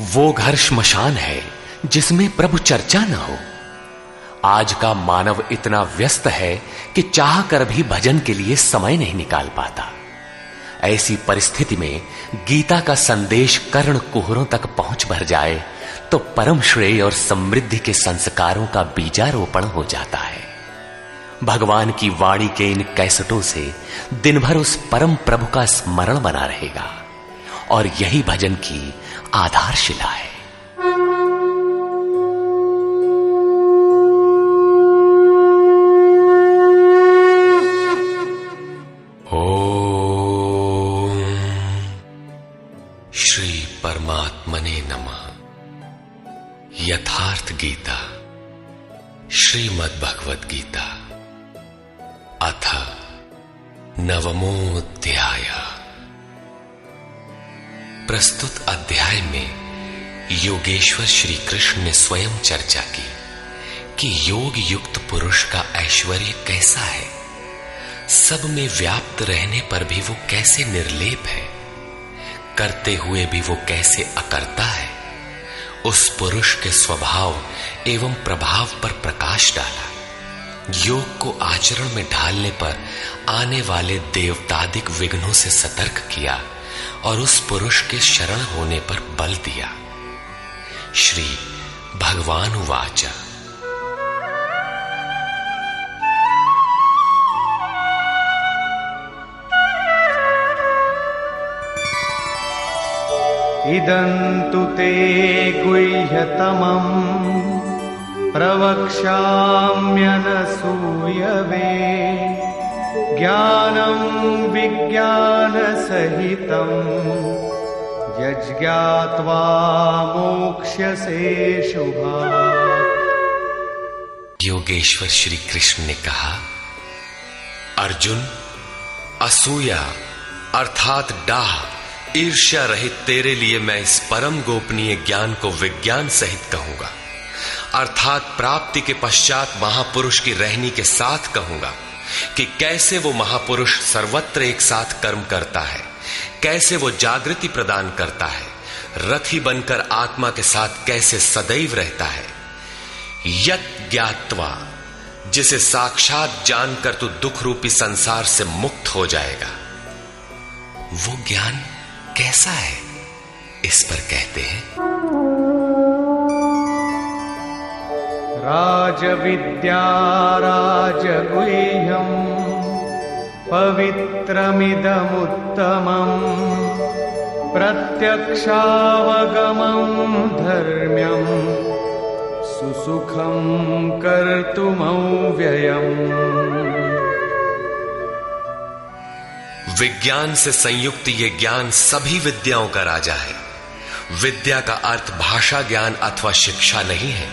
वो घर श्मशान है जिसमें प्रभु चर्चा न हो। आज का मानव इतना व्यस्त है कि चाह कर भी भजन के लिए समय नहीं निकाल पाता। ऐसी परिस्थिति में गीता का संदेश कर्ण कुहरों तक पहुंच भर जाए तो परम श्रेय और समृद्धि के संस्कारों का बीजारोपण हो जाता है। भगवान की वाणी के इन कैसेटों से दिन भर उस परम प्रभु का स्मरण बना रहेगा और यही भजन की आधारशिला है। ओम श्री परमात्मने नमः। यथार्थ गीता श्रीमद् भगवद गीता अथ नवमोऽध्याय। प्रस्तुत अध्याय में योगेश्वर श्री कृष्ण ने स्वयं चर्चा की कि योग युक्त पुरुष का ऐश्वर्य कैसा है, सब में व्याप्त रहने पर भी वो कैसे निर्लेप है, करते हुए भी वो कैसे अकर्ता है। उस पुरुष के स्वभाव एवं प्रभाव पर प्रकाश डाला। योग को आचरण में ढालने पर आने वाले देवतादिक विघ्नों से सतर्क किया और उस पुरुष के शरण होने पर बल दिया। श्री भगवान उवाच। इदन्तु ते गुह्यतमम् प्रवक्ष्याम्यनसूयवे ज्ञानं विज्ञानसहितं यज्ञात्वा मोक्ष्यसे शुभात्। योगेश्वर श्री कृष्ण ने कहा, अर्जुन, असूया अर्थात डाह ईर्ष्या रहित तेरे लिए मैं इस परम गोपनीय ज्ञान को विज्ञान सहित कहूंगा, अर्थात प्राप्ति के पश्चात महापुरुष की रहनी के साथ कहूंगा कि कैसे वो महापुरुष सर्वत्र एक साथ कर्म करता है, कैसे वो जागृति प्रदान करता है, रथी बनकर आत्मा के साथ कैसे सदैव रहता है। यत् ज्ञात्वा, जिसे साक्षात जानकर तू दुख रूपी संसार से मुक्त हो जाएगा। वो ज्ञान कैसा है, इस पर कहते हैं, राजविद्या राजगुह्यम् पवित्रमिदमुत्तमम् प्रत्यक्षावगमम् धर्म्यम् सुसुखम् कर्तुमव्ययम्। विज्ञान से संयुक्त ये ज्ञान सभी विद्याओं का राजा है। विद्या का अर्थ भाषा ज्ञान अथवा शिक्षा नहीं है।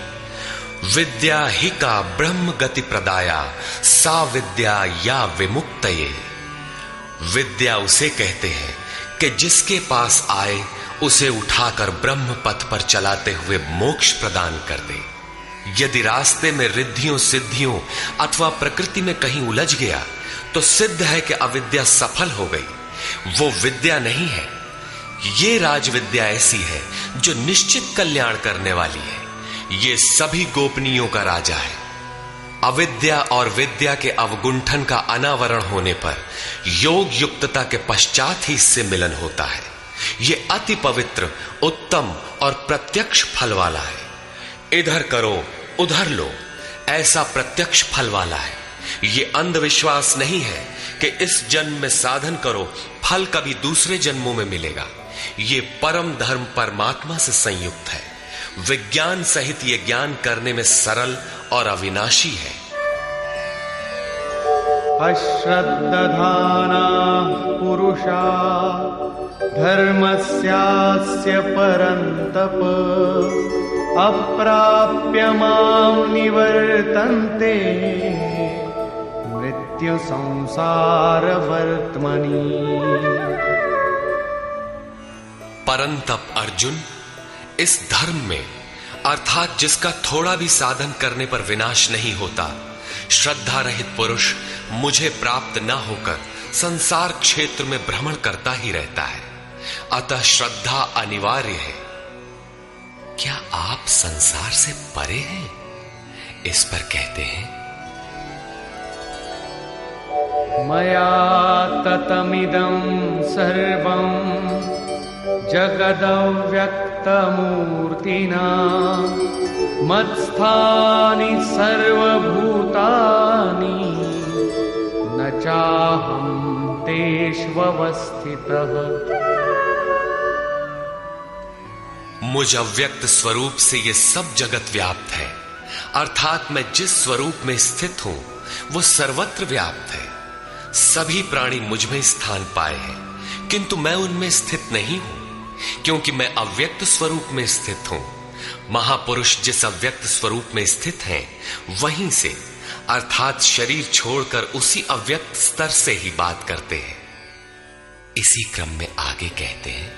विद्या ही का ब्रह्म गति प्रदाया सा विद्या या विमुक्तये। विद्या उसे कहते हैं कि जिसके पास आए उसे उठाकर ब्रह्म पथ पर चलाते हुए मोक्ष प्रदान कर दे। यदि रास्ते में रिद्धियों सिद्धियों अथवा प्रकृति में कहीं उलझ गया तो सिद्ध है कि अविद्या सफल हो गई। वो विद्या नहीं है। ये राजविद्या ऐसी है जो निश्चित कल्याण करने वाली है। ये सभी गोपनीयों का राजा है। अविद्या और विद्या के अवगुंठन का अनावरण होने पर योग युक्तता के पश्चात ही इससे मिलन होता है। ये अति पवित्र, उत्तम और प्रत्यक्ष फल वाला है। इधर करो उधर लो, ऐसा प्रत्यक्ष फल वाला है। ये अंधविश्वास नहीं है कि इस जन्म में साधन करो, फल कभी दूसरे जन्मों में मिलेगा। ये परम धर्म परमात्मा से संयुक्त है। विज्ञान सहित ये ज्ञान करने में सरल और अविनाशी है। अश्रद्धाना पुरुषा धर्मस्यास्य परन्तप अप्राप्य मां निवर्तन्ते मृत्यु संसार वर्त्मनि। परंतप अर्जुन, इस धर्म में अर्थात जिसका थोड़ा भी साधन करने पर विनाश नहीं होता, श्रद्धा रहित पुरुष मुझे प्राप्त न होकर संसार क्षेत्र में भ्रमण करता ही रहता है। अतः श्रद्धा अनिवार्य है। क्या आप संसार से परे हैं? इस पर कहते हैं, मया ततमिदं सर्वं जगदव्यक्तमूर्तिना मत्स्थानि सर्वभूतानि न चाहं तेष्वस्थितः। मुझ अव्यक्त स्वरूप से ये सब जगत व्याप्त है, अर्थात मैं जिस स्वरूप में स्थित हूं वो सर्वत्र व्याप्त है। सभी प्राणी मुझ में स्थान पाए हैं, किंतु मैं उनमें स्थित नहीं हूं, क्योंकि मैं अव्यक्त स्वरूप में स्थित हूं। महापुरुष जिस अव्यक्त स्वरूप में स्थित हैं, वहीं से अर्थात शरीर छोड़कर उसी अव्यक्त स्तर से ही बात करते हैं। इसी क्रम में आगे कहते हैं,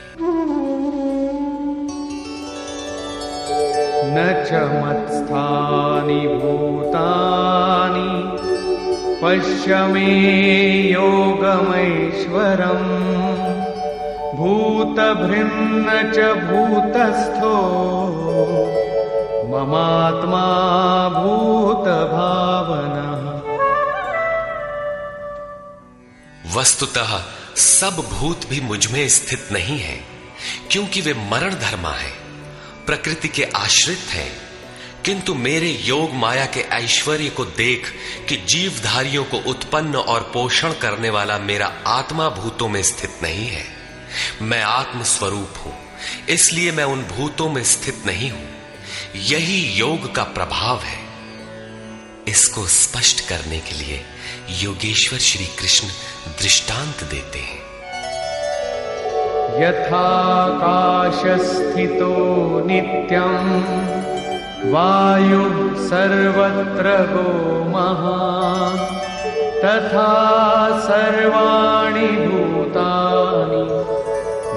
न च मत्स्थानि भूतानि पश्य मे योगमैश्वरम् भूतभृन्न च भूतस्थो ममात्मा भूतभावनः। वस्तुतः सब भूत भी मुझ में स्थित नहीं है, क्योंकि वे मरण धर्मा है, प्रकृति के आश्रित हैं। किंतु मेरे योग माया के ऐश्वर्य को देख कि जीवधारियों को उत्पन्न और पोषण करने वाला मेरा आत्मा भूतों में स्थित नहीं है। मैं आत्म स्वरूप हूं, इसलिए मैं उन भूतों में स्थित नहीं हूं। यही योग का प्रभाव है। इसको स्पष्ट करने के लिए योगेश्वर श्री कृष्ण दृष्टांत देते हैं। यथाकाशस्थितो नित्यं वायुः सर्वत्र गो महान् तथा सर्वाणि भूतानि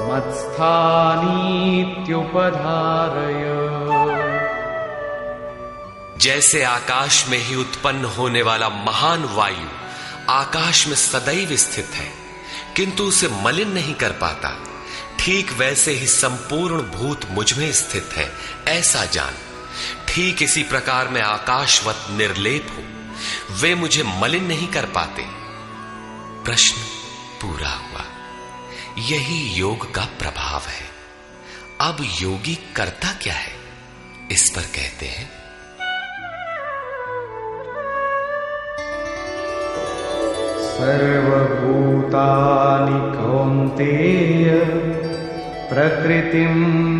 मत्स्थानीत्युपधारय। जैसे आकाश में ही उत्पन्न होने वाला महान वायु आकाश में सदैव स्थित है, किंतु उसे मलिन नहीं कर पाता, ठीक वैसे ही संपूर्ण भूत मुझ में स्थित है, ऐसा जान। ठीक इसी प्रकार मैं आकाशवत निर्लेप हूं, वे मुझे मलिन नहीं कर पाते। प्रश्न पूरा हुआ। यही योग का प्रभाव है। अब योगी करता क्या है, इस पर कहते हैं, सर्वभूतानि कौन्तेय प्रकृतिं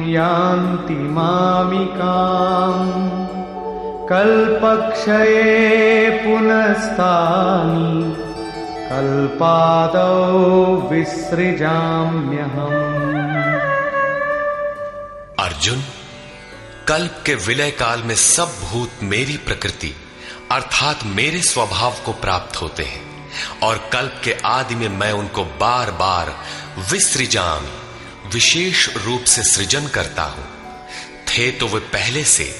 यान्ति मामिकाम् कल्पक्षये पुनस्तानि कल्पादौ विसृजाम्यहम्। अर्जुन, कल्प के विलय काल में सब भूत मेरी प्रकृति अर्थात मेरे स्वभाव को प्राप्त होते हैं, और कल्प के आदि में मैं उनको बार बार विसृजामि विशेष रूप से सृजन करता हूं। थे तो वे पहले से,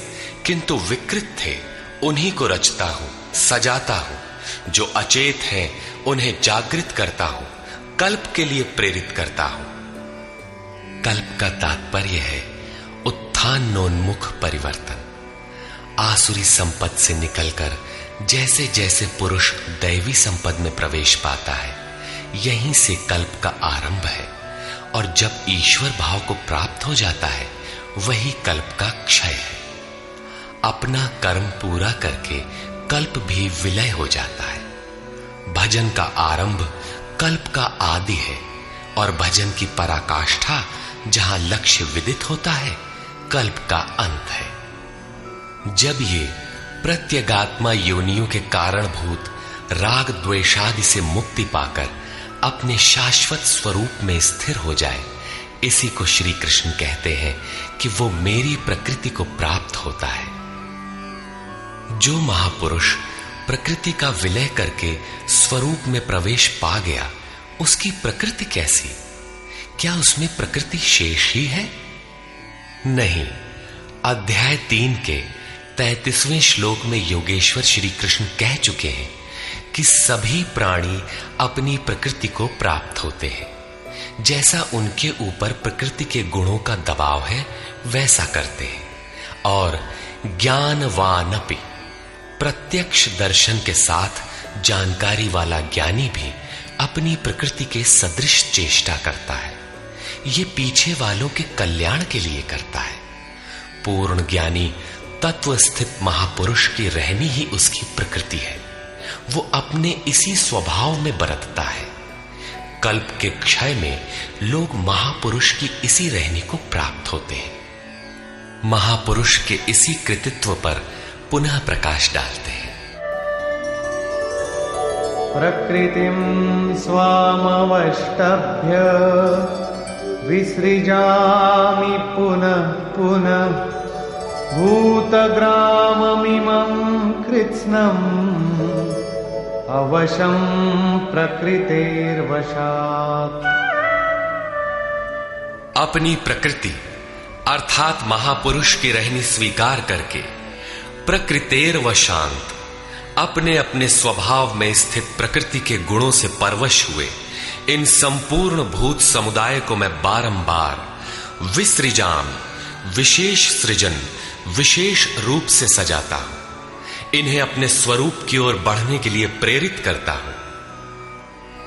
किंतु विकृत थे, उन्हीं को रचता हूं, सजाता हूं। जो अचेत हैं उन्हें जागृत करता हूं, कल्प के लिए प्रेरित करता हूं। कल्प का तात्पर्य है उत्थानोन्मुख परिवर्तन। आसुरी संपद से निकलकर जैसे जैसे पुरुष दैवी संपद में प्रवेश पाता है, यहीं से कल्प का आरंभ है, और जब ईश्वर भाव को प्राप्त हो जाता है, वही कल्प का क्षय है। अपना कर्म पूरा करके कल्प भी विलय हो जाता है। भजन का आरंभ कल्प का आदि है, और भजन की पराकाष्ठा जहां लक्ष्य विदित होता है, कल्प का अंत है। जब ये प्रत्यगात्मा योनियों के कारणभूत राग द्वेषादि से मुक्ति पाकर अपने शाश्वत स्वरूप में स्थिर हो जाए, इसी को श्री कृष्ण कहते हैं कि वो मेरी प्रकृति को प्राप्त होता है। जो महापुरुष प्रकृति का विलय करके स्वरूप में प्रवेश पा गया, उसकी प्रकृति कैसी? क्या उसमें प्रकृति शेष ही है? नहीं। अध्याय 3 के 33वें श्लोक में योगेश्वर श्री कृष्ण कह चुके हैं कि सभी प्राणी अपनी प्रकृति को प्राप्त होते हैं। जैसा उनके ऊपर प्रकृति के गुणों का दबाव है, वैसा करते हैं। और ज्ञानवानपि, प्रत्यक्ष दर्शन के साथ जानकारी वाला ज्ञानी भी अपनी प्रकृति के सदृश चेष्टा करता है। ये पीछे वालों के कल्याण के लिए करता है। पूर्ण ज्ञानी तत्व स्थित महापुरुष की रहनी ही उसकी प्रकृति है। वो अपने इसी स्वभाव में बरतता है। कल्प के क्षय में लोग महापुरुष की इसी रहनी को प्राप्त होते हैं। महापुरुष के इसी कृतित्व पर पुनः प्रकाश डालते हैं। प्रकृतिं स्वामवष्टभ्य विसृजामि पुनः पुनः भूतग्राममिमं कृत्स्नम् अवशं प्रकृतेर्वशात्। अपनी प्रकृति अर्थात महापुरुष की रहनी स्वीकार करके प्रकृतेर्वशांत, अपने अपने स्वभाव में स्थित प्रकृति के गुणों से परवश हुए इन संपूर्ण भूत समुदाय को मैं बारंबार विसृजाम, विशेष सृजन, विशेष रूप से सजाता हूं। इन्हें अपने स्वरूप की ओर बढ़ने के लिए प्रेरित करता हूं।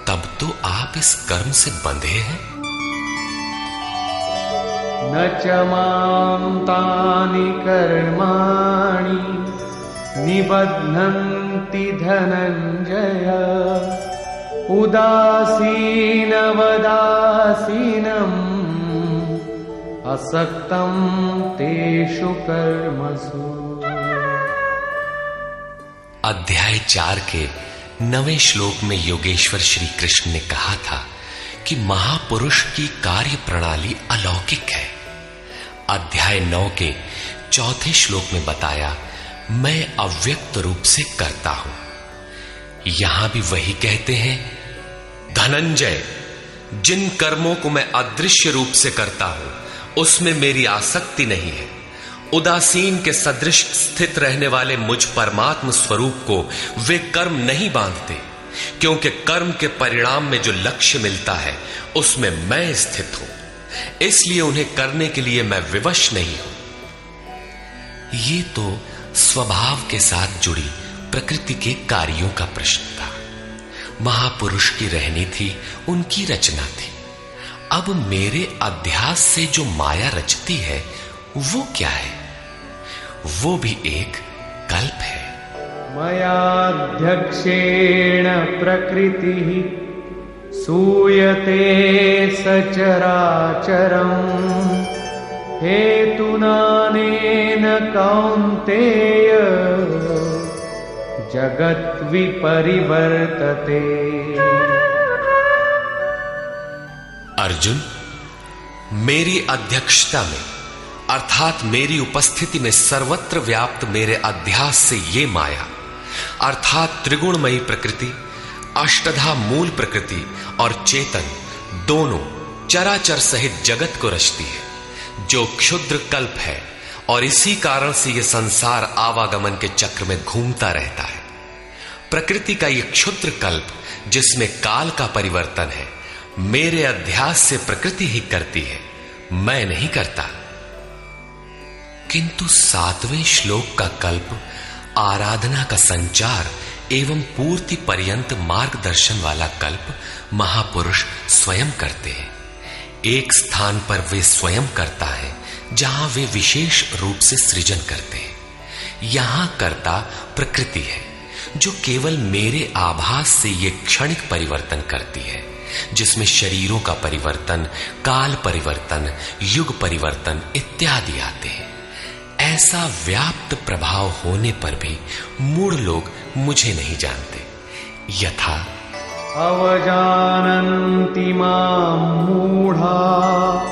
तब तो आप इस कर्म से बंधे हैं। न च मां तानि कर्माणि निबध्नन्ति धनञ्जय उदासीनवदासीनम् असक्तं तेषु कर्मसु। अध्याय 4 के 9वें श्लोक में योगेश्वर श्री कृष्ण ने कहा था कि महापुरुष की कार्य प्रणाली अलौकिक है। अध्याय 9 के 4थे श्लोक में बताया, मैं अव्यक्त रूप से करता हूं। यहां भी वही कहते हैं, धनंजय, जिन कर्मों को मैं अदृश्य रूप से करता हूं उसमें मेरी आसक्ति नहीं है। उदासीन के सदृश स्थित रहने वाले मुझ परमात्म स्वरूप को वे कर्म नहीं बांधते, क्योंकि कर्म के परिणाम में जो लक्ष्य मिलता है उसमें मैं स्थित हूं, इसलिए उन्हें करने के लिए मैं विवश नहीं हूं। ये तो स्वभाव के साथ जुड़ी प्रकृति के कार्यों का प्रश्न था। महापुरुष की रहनी थी, उनकी रचना थी। अब मेरे अध्यास से जो माया रचती है वो क्या है? वो भी एक कल्प है। मयाध्यक्षेण प्रकृतिः सूयते सचराचरम् हेतुनानेन कौन्तेय जगत् विपरिवर्तते। अर्जुन, मेरी अध्यक्षता में अर्थात मेरी उपस्थिति में सर्वत्र व्याप्त मेरे अध्यास से ये माया अर्थात त्रिगुणमयी प्रकृति, अष्टधा मूल प्रकृति और चेतन दोनों चराचर सहित जगत को रचती है, जो क्षुद्र कल्प है। और इसी कारण से यह संसार आवागमन के चक्र में घूमता रहता है। प्रकृति का यह क्षुद्र कल्प जिसमें काल का परिवर्तन है, मेरे अध्यास से प्रकृति ही करती है, मैं नहीं करता। किंतु 7वें श्लोक का कल्प आराधना का संचार एवं पूर्ति पर्यंत मार्गदर्शन वाला कल्प महापुरुष स्वयं करते हैं। एक स्थान पर वे स्वयं करता है जहां वे विशेष रूप से सृजन करते हैं। यहां कर्ता प्रकृति है, जो केवल मेरे आभास से ये क्षणिक परिवर्तन करती है, जिसमें शरीरों का परिवर्तन, काल परिवर्तन, युग परिवर्तन इत्यादि आते हैं। ऐसा व्याप्त प्रभाव होने पर भी मूढ़ लोग मुझे नहीं जानते। यथा अवजानन्ति मां मूढ़ा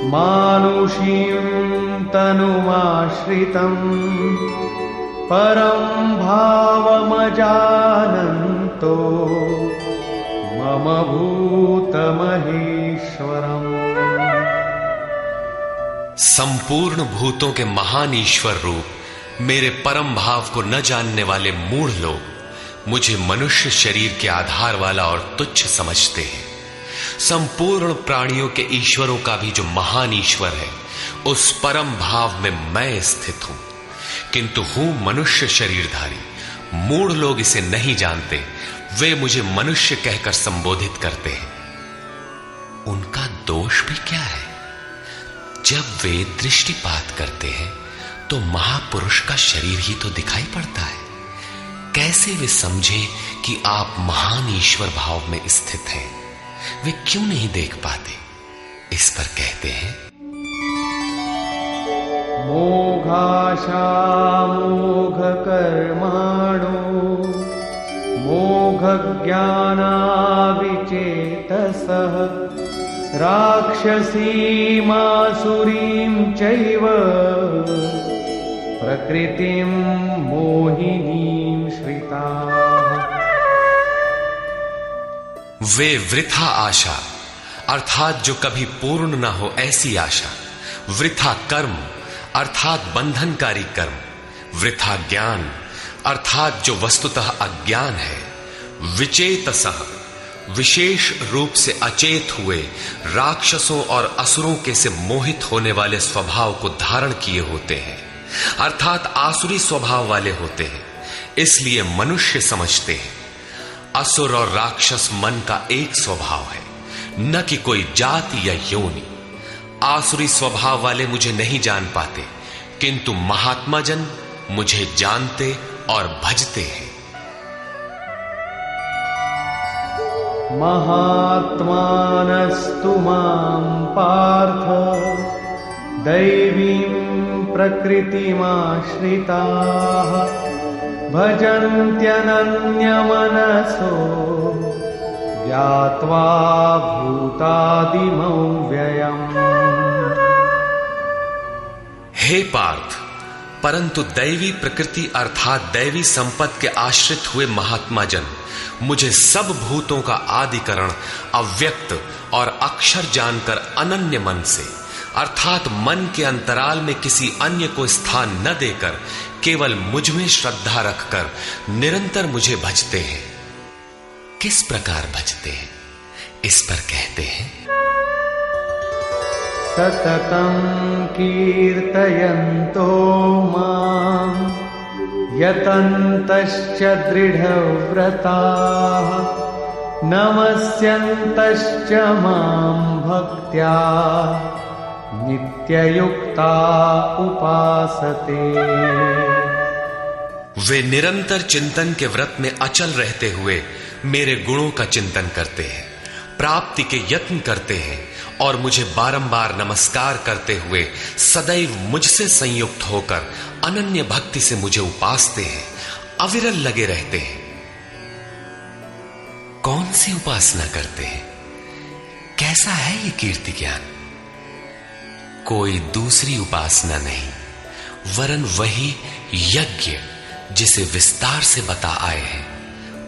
मानुषीं तनुमाश्रितम् परं भावमजानन्तो मम भूतमहेश्वरम्। संपूर्ण भूतों के महान ईश्वर रूप मेरे परम भाव को न जानने वाले मूढ़ लोग मुझे मनुष्य शरीर के आधार वाला और तुच्छ समझते हैं। संपूर्ण प्राणियों के ईश्वरों का भी जो महान ईश्वर है उस परम भाव में मैं स्थित हूं, किंतु हूं मनुष्य शरीरधारी। मूढ़ लोग इसे नहीं जानते, वे मुझे मनुष्य कहकर संबोधित करते हैं। उनका दोष भी क्या है? जब वे दृष्टिपात करते हैं तो महापुरुष का शरीर ही तो दिखाई पड़ता है। कैसे वे समझे कि आप महान ईश्वर भाव में स्थित हैं? वे क्यों नहीं देख पाते? इस पर कहते हैं, मोघाशा मोघ कर्माणो मोघ ज्ञानाविचेतसः राक्षसीमासुरीं चैव प्रकृतिं मोहिनीं श्रिताः। वे वृथा आशा अर्थात जो कभी पूर्ण न हो ऐसी आशा, वृथा कर्म अर्थात बंधनकारी कर्म, वृथा ज्ञान अर्थात जो वस्तुतः अज्ञान है, विचेतसः विशेष रूप से अचेत हुए राक्षसों और असुरों के से मोहित होने वाले स्वभाव को धारण किए होते हैं, अर्थात आसुरी स्वभाव वाले होते हैं। इसलिए मनुष्य समझते हैं असुर और राक्षस मन का एक स्वभाव है, न कि कोई जाति या योनि। आसुरी स्वभाव वाले मुझे नहीं जान पाते, किंतु महात्मा जन मुझे जानते और भजते हैं। महात्मानस्तु मां पार्थ दैवीं प्रकृतिमाश्रिताः भजन्त्यनन्यमनसो ज्ञात्वा भूतादिमं व्ययम्। हे पार्थ, परंतु दैवी प्रकृति अर्थात दैवी संपत्ति के आश्रित हुए महात्मा जन मुझे सब भूतों का आदिकरण अव्यक्त और अक्षर जानकर अनन्य मन से अर्थात मन के अंतराल में किसी अन्य को स्थान न देकर केवल मुझ में श्रद्धा रखकर निरंतर मुझे भजते हैं। किस प्रकार भजते हैं? इस पर कहते हैं, सततं कीर्तयन्तो मां यतन्तश्च दृढव्रताः नमस्यन्तश्च मां भक्त्या नित्ययुक्ता उपासते। वे निरंतर चिंतन के व्रत में अचल रहते हुए मेरे गुणों का चिंतन करते हैं, प्राप्ति के यत्न करते हैं और मुझे बारंबार नमस्कार करते हुए सदैव मुझसे संयुक्त होकर अनन्य भक्ति से मुझे उपासते हैं, अविरल लगे रहते हैं। कौन सी उपासना करते हैं? कैसा है ये कीर्ति ज्ञान? कोई दूसरी उपासना नहीं, वरन वही यज्ञ जिसे विस्तार से बता आए हैं,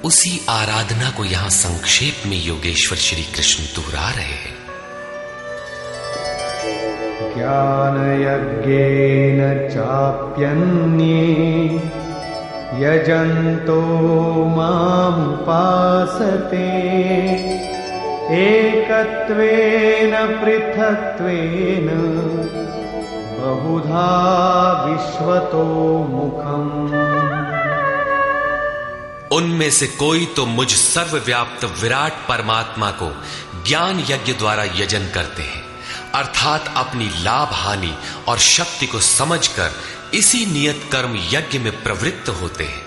उसी आराधना को यहां संक्षेप में योगेश्वर श्री कृष्ण दोहरा रहे हैं। ज्ञानयज्ञेन चाप्यन्ये यजन्तो मामुपासते एकत्वेन पृथक्त्वेन बहुधा विश्वतो मुखम्। उनमें से कोई तो मुझ सर्वव्याप्त विराट परमात्मा को ज्ञान यज्ञ द्वारा यजन करते हैं, अर्थात अपनी लाभ हानि और शक्ति को समझकर इसी नियत कर्म यज्ञ में प्रवृत्त होते हैं।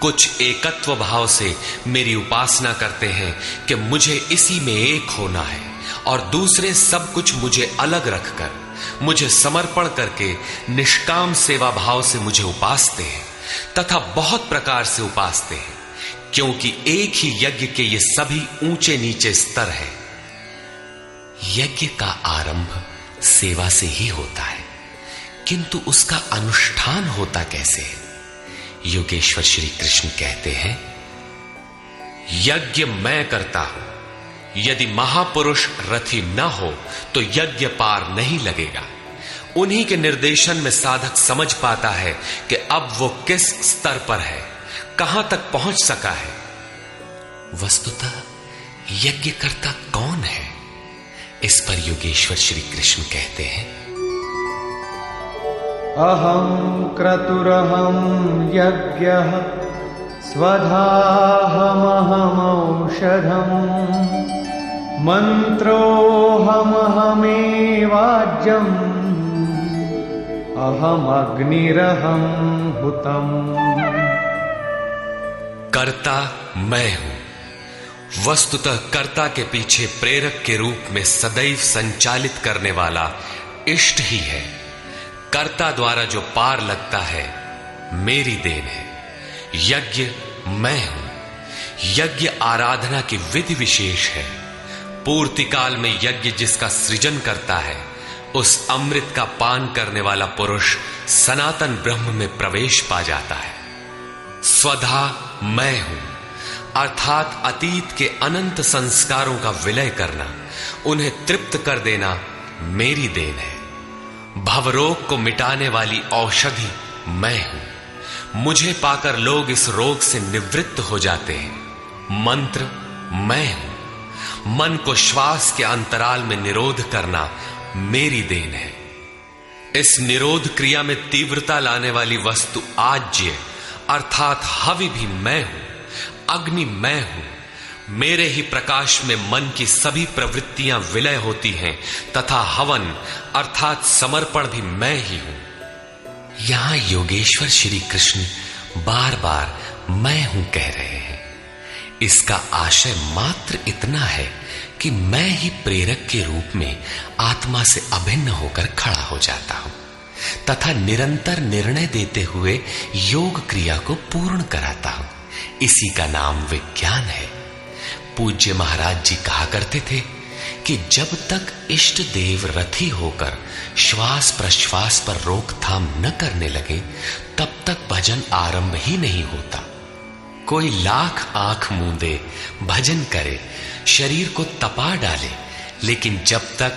कुछ एकत्व भाव से मेरी उपासना करते हैं कि मुझे इसी में एक होना है, और दूसरे सब कुछ मुझे अलग रखकर मुझे समर्पण करके निष्काम सेवा भाव से मुझे उपासते हैं तथा बहुत प्रकार से उपासते हैं, क्योंकि एक ही यज्ञ के ये सभी ऊंचे नीचे स्तर हैं। यज्ञ का आरंभ सेवा से ही होता है, किंतु उसका अनुष्ठान होता कैसे है? योगेश्वर श्री कृष्ण कहते हैं, यज्ञ मैं करता हूं, यदि महापुरुष रथी न हो तो यज्ञ पार नहीं लगेगा। उन्हीं के निर्देशन में साधक समझ पाता है कि अब वो किस स्तर पर है, कहां तक पहुंच सका है। वस्तुतः यज्ञकर्ता कौन है? इस पर योगेश्वर श्री कृष्ण कहते हैं, अहं क्रतुरहं यज्ञः स्वधाहमहमौषधम् मन्त्रोऽहमहमेवाज्यम् अहमग्निरहं हुतम्। कर्ता मैं हूं। वस्तुतः कर्ता के पीछे प्रेरक के रूप में सदैव संचालित करने वाला इष्ट ही है। कर्ता द्वारा जो पार लगता है मेरी देन है। यज्ञ मैं हूं। यज्ञ आराधना की विधि विशेष है। पूर्ति काल में यज्ञ जिसका सृजन करता है उस अमृत का पान करने वाला पुरुष सनातन ब्रह्म में प्रवेश पा जाता है। स्वधा मैं हूं अर्थात अतीत के अनंत संस्कारों का विलय करना, उन्हें तृप्त कर देना मेरी देन है। भवरोग को मिटाने वाली औषधि मैं हूं। मुझे पाकर लोग इस रोग से निवृत्त हो जाते हैं। मंत्र मैं हूं। मन को श्वास के अंतराल में निरोध करना मेरी देन है। इस निरोध क्रिया में तीव्रता लाने वाली वस्तु आज्य अर्थात हवि भी मैं हूं। अग्नि मैं हूं। मेरे ही प्रकाश में मन की सभी प्रवृत्तियां विलय होती हैं तथा हवन अर्थात समर्पण भी मैं ही हूं। यहां योगेश्वर श्री कृष्ण बार बार मैं हूं कह रहे हैं। इसका आशय मात्र इतना है कि मैं ही प्रेरक के रूप में आत्मा से अभिन्न होकर खड़ा हो जाता हूं तथा निरंतर निर्णय देते हुए योग क्रिया को पूर्ण कराता हूं। इसी का नाम विज्ञान है। पूज्य महाराज जी कहा करते थे कि जब तक इष्ट देव रथी होकर श्वास प्रश्वास पर रोकथाम न करने लगे तब तक भजन आरंभ ही नहीं होता। कोई लाख आंख मूंदे भजन करे, शरीर को तपा डाले, लेकिन जब तक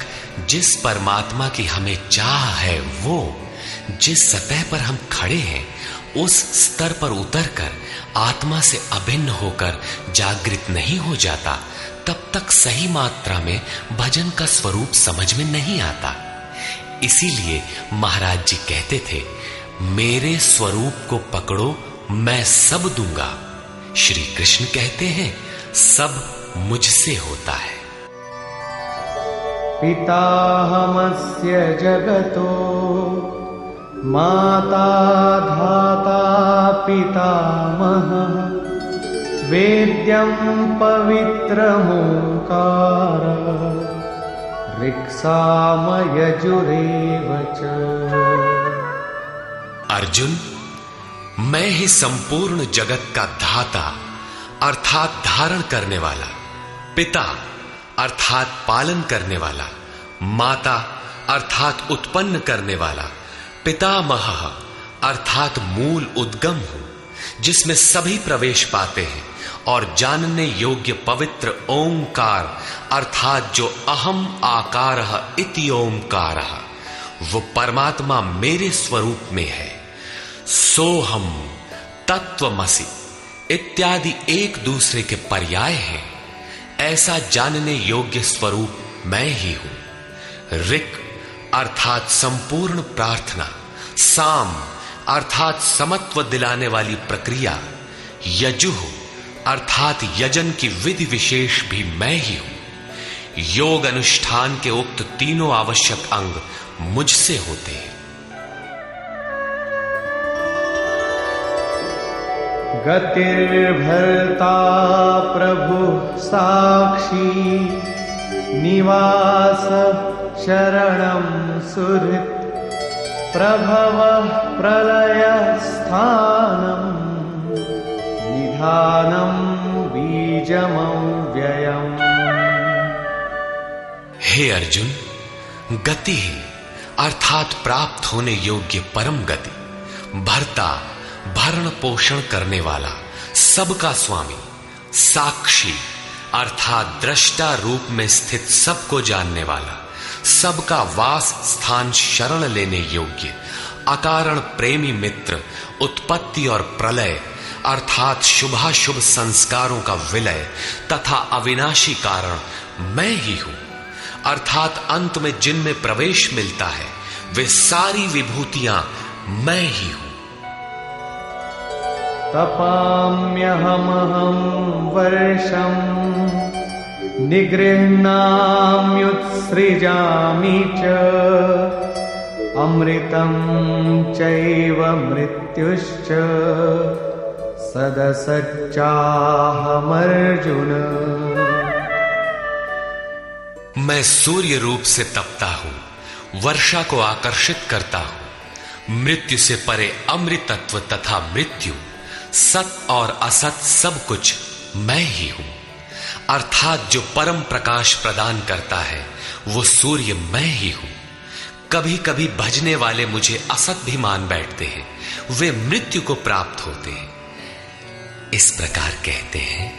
जिस परमात्मा की हमें चाह है वो जिस सतह पर हम खड़े हैं उस स्तर पर उतरकर आत्मा से अभिन्न होकर जागृत नहीं हो जाता तब तक सही मात्रा में भजन का स्वरूप समझ में नहीं आता। इसीलिए महाराज जी कहते थे, मेरे स्वरूप को पकड़ो मैं सब दूंगा। श्री कृष्ण कहते हैं सब मुझसे होता है। पिताहमस्य जगतो माता धाता पितामहः वेद्यं पवित्रमोंकार ऋक्सामयजुरेव च। अर्जुन, मैं ही संपूर्ण जगत का धाता अर्थात धारण करने वाला, पिता अर्थात पालन करने वाला, माता अर्थात उत्पन्न करने वाला, पितामह अर्थात मूल उद्गम हूं जिसमें सभी प्रवेश पाते हैं, और जानने योग्य पवित्र ओंकार अर्थात जो अहम आकारः इति ओंकारः वो परमात्मा मेरे स्वरूप में है। सोहम, तत्वमसि इत्यादि एक दूसरे के पर्याय हैं। ऐसा जानने योग्य स्वरूप मैं ही हूं। ऋक् अर्थात संपूर्ण प्रार्थना, साम अर्थात समत्व दिलाने वाली प्रक्रिया, यजुः अर्थात यजन की विधि विशेष भी मैं ही हूं। योग अनुष्ठान के उक्त तीनों आवश्यक अंग मुझसे होते हैं। गतिर्भर्ता प्रभु साक्षी निवास शरणं सुहृत् प्रभवः प्रलय स्थानं निधानं बीजमव्ययम्। हे अर्जुन, गति अर्थात प्राप्त होने योग्य परम गति, भर्ता भरण पोषण करने वाला, सबका स्वामी, साक्षी अर्थात दृष्टा रूप में स्थित सबको जानने वाला, सबका वास स्थान शरण लेने योग्य, अकारण प्रेमी मित्र, उत्पत्ति और प्रलय अर्थात शुभाशुभ संस्कारों का विलय तथा अविनाशी कारण मैं ही हूं। अर्थात अंत में जिनमें प्रवेश मिलता है वे सारी विभूतियां मैं ही हूं। तपाम्यहमहं वर्षं निगृह्णाम्युत्सृजामि च अमृतं चैव मृत्युश्च सदसच्चाहमर्जुन। मैं सूर्य रूप से तपता हूं, वर्षा को आकर्षित करता हूं, मृत्यु से परे अमृतत्व तथा मृत्यु, सत और असत सब कुछ मैं ही हूं। अर्थात जो परम प्रकाश प्रदान करता है वो सूर्य मैं ही हूं। कभी कभी भजने वाले मुझे असत भी मान बैठते हैं, वे मृत्यु को प्राप्त होते हैं। इस प्रकार कहते हैं,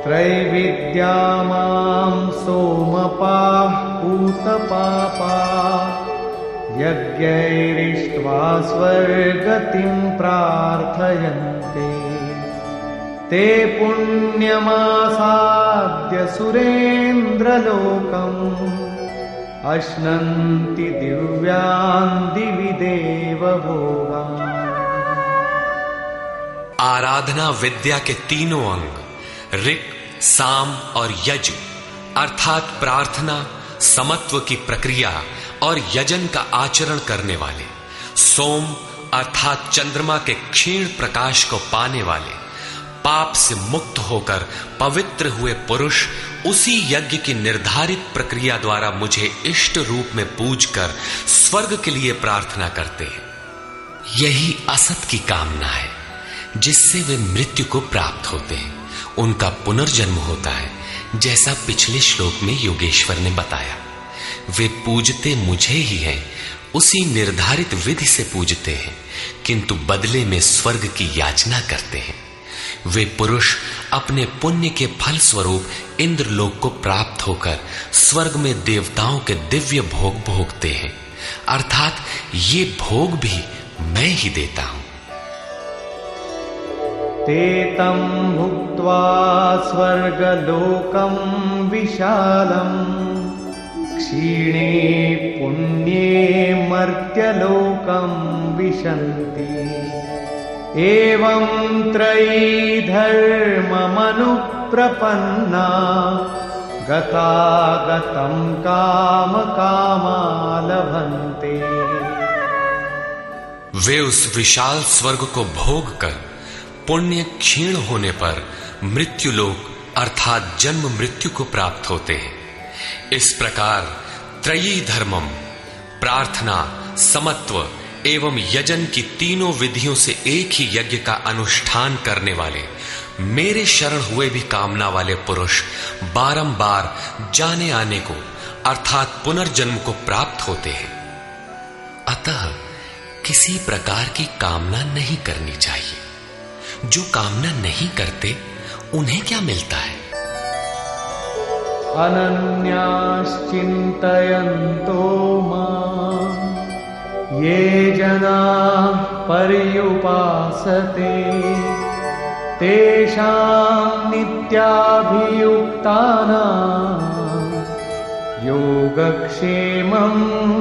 त्रैविद्या मां सोमपाः पूतपापाः यज्ञैरिष्ट्वा स्वर्गतिं प्रार्थयन्ते ते पुण्यमासाद्य सुरेन्द्रलोकम् अश्नन्ति दिव्यान् दिवि देवभोगान्। आराधना विद्या के तीनों अंग ऋक्, साम और यज अर्थात प्रार्थना, समत्व की प्रक्रिया और यजन का आचरण करने वाले, सोम अर्थात चंद्रमा के क्षीण प्रकाश को पाने वाले, पाप से मुक्त होकर पवित्र हुए पुरुष उसी यज्ञ की निर्धारित प्रक्रिया द्वारा मुझे इष्ट रूप में पूजकर स्वर्ग के लिए प्रार्थना करते हैं। यही असत की कामना है जिससे वे मृत्यु को प्राप्त होते हैं, उनका पुनर्जन्म होता है, जैसा पिछले श्लोक में योगेश्वर ने बताया। वे पूजते मुझे ही हैं, उसी निर्धारित विधि से पूजते हैं, किंतु बदले में स्वर्ग की याचना करते हैं। वे पुरुष अपने पुण्य के फल स्वरूप इंद्रलोक को प्राप्त होकर स्वर्ग में देवताओं के दिव्य भोग भोगते हैं, अर्थात ये भोग भी मैं ही देता हूं। ते तं भुक्त्वा स्वर्गलोकं विशालम् क्षीणे पुण्ये मर्त्यलोकं विशन्ति एवं त्रयी धर्ममनुप्रपन्ना गतागतं कामकामा लभन्ते। वे उस विशाल स्वर्ग को भोग कर पुण्य क्षीण होने पर मृत्युलोक अर्थात जन्म मृत्यु को प्राप्त होते हैं। इस प्रकार त्रयी धर्मम प्रार्थना, समत्व एवं यजन की तीनों विधियों से एक ही यज्ञ का अनुष्ठान करने वाले मेरे शरण हुए भी कामना वाले पुरुष बारंबार जाने आने को अर्थात पुनर्जन्म को प्राप्त होते हैं। अतः किसी प्रकार की कामना नहीं करनी चाहिए। जो कामना नहीं करते उन्हें क्या मिलता है? अनन्याश्चिन्तयन्तो मां ये जनाः पर्युपासते तेषां नित्याभियुक्तानां योगक्षेमं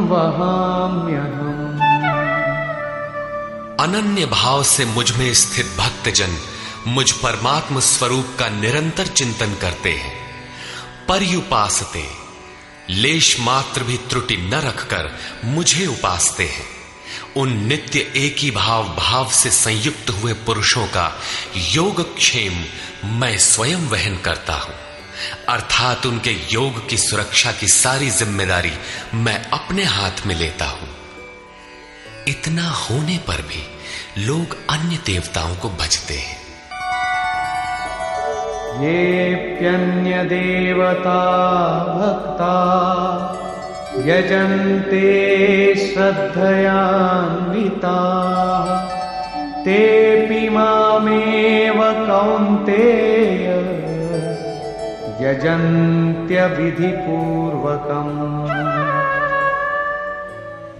वहाम्यहम्। अनन्य भाव से मुझ में स्थित भक्तजन मुझ परमात्म स्वरूप का निरंतर चिंतन करते हैं। पर्युपासते लेश मात्र भी त्रुटि न रखकर मुझे उपासते हैं। उन नित्य एक ही भाव से संयुक्त हुए पुरुषों का योगक्षेम मैं स्वयं वहन करता हूं, अर्थात उनके योग की सुरक्षा की सारी जिम्मेदारी मैं अपने हाथ में लेता हूं। इतना होने पर भी लोग अन्य देवताओं को भजते हैं। येऽप्यन्य देवता भक्ता यजन्ते श्रद्धयान्विता तेऽपि मामेव कौन्तेय यजन्त्य विधिपूर्वकम्।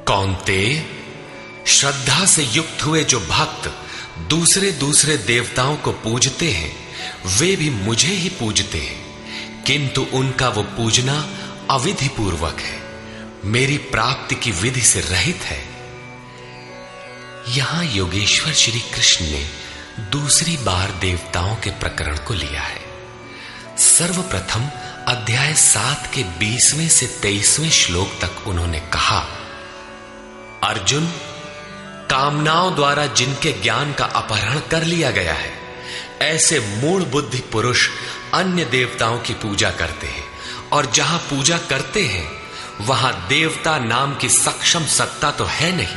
कौन्तेय, श्रद्धा से युक्त हुए जो भक्त दूसरे दूसरे देवताओं को पूजते हैं वे भी मुझे ही पूजते हैं, किंतु उनका वो पूजना अविधि पूर्वक है। मेरी प्राप्ति की विधि से रहित है। यहां योगेश्वर श्री कृष्ण ने दूसरी बार देवताओं के प्रकरण को लिया है। सर्वप्रथम अध्याय 7 के 20वें से 23वें श्लोक तक उन्होंने कहा, अर्जुन, कामनाओं द्वारा जिनके ज्ञान का अपहरण कर लिया गया है, ऐसे मूढ़ बुद्धि पुरुष अन्य देवताओं की पूजा करते हैं, और जहां पूजा करते हैं वहां देवता नाम की सक्षम सत्ता तो है नहीं,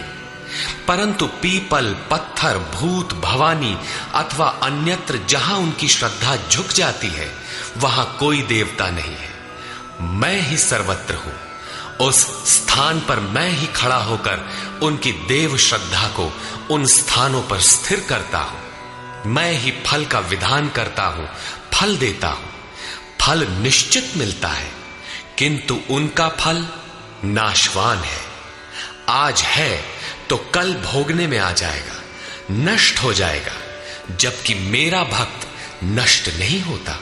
परंतु पीपल, पत्थर, भूत, भवानी अथवा अन्यत्र जहां उनकी श्रद्धा झुक जाती है वहां कोई देवता नहीं है। मैं ही सर्वत्र हूं। उस स्थान पर मैं ही खड़ा होकर उनकी देव श्रद्धा को उन स्थानों पर स्थिर करता हूं। मैं ही फल का विधान करता हूं, फल देता हूं। फल निश्चित मिलता है, किंतु उनका फल नाशवान है। आज है तो कल भोगने में आ जाएगा, नष्ट हो जाएगा, जबकि मेरा भक्त नष्ट नहीं होता।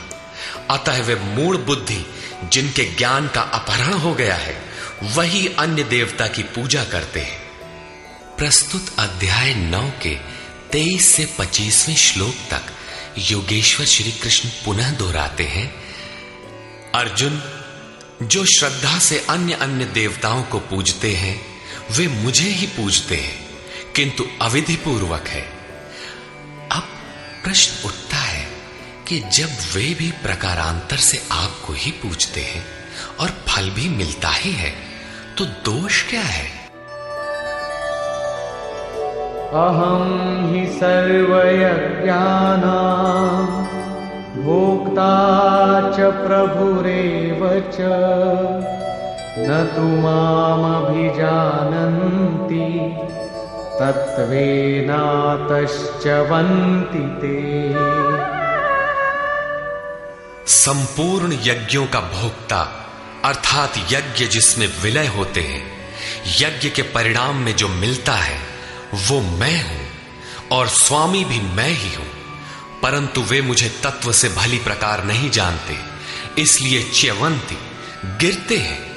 अतः वे मूढ़ बुद्धि जिनके ज्ञान का अपहरण हो गया है वही अन्य देवता की पूजा करते हैं। प्रस्तुत अध्याय 9 के 23 से 25वें श्लोक तक योगेश्वर श्री कृष्ण पुनः दोहराते हैं, अर्जुन, जो श्रद्धा से अन्य अन्य देवताओं को पूजते हैं वे मुझे ही पूजते हैं, किंतु अविधि पूर्वक है। अब प्रश्न उठता है कि जब वे भी प्रकारांतर से आपको ही पूजते हैं और फल भी मिलता ही है, तो दोष क्या है? अहं हि सर्वयज्ञानां भोक्ता च प्रभुरेव च न तु मामभिजानन्ति तत्त्वेनातश्च वन्ति ते। संपूर्ण यज्ञों का भोक्ता अर्थात यज्ञ जिसमें विलय होते हैं, यज्ञ के परिणाम में जो मिलता है वो मैं हूं और स्वामी भी मैं ही हूं, परंतु वे मुझे तत्व से भली प्रकार नहीं जानते, इसलिए च्यवंती गिरते हैं,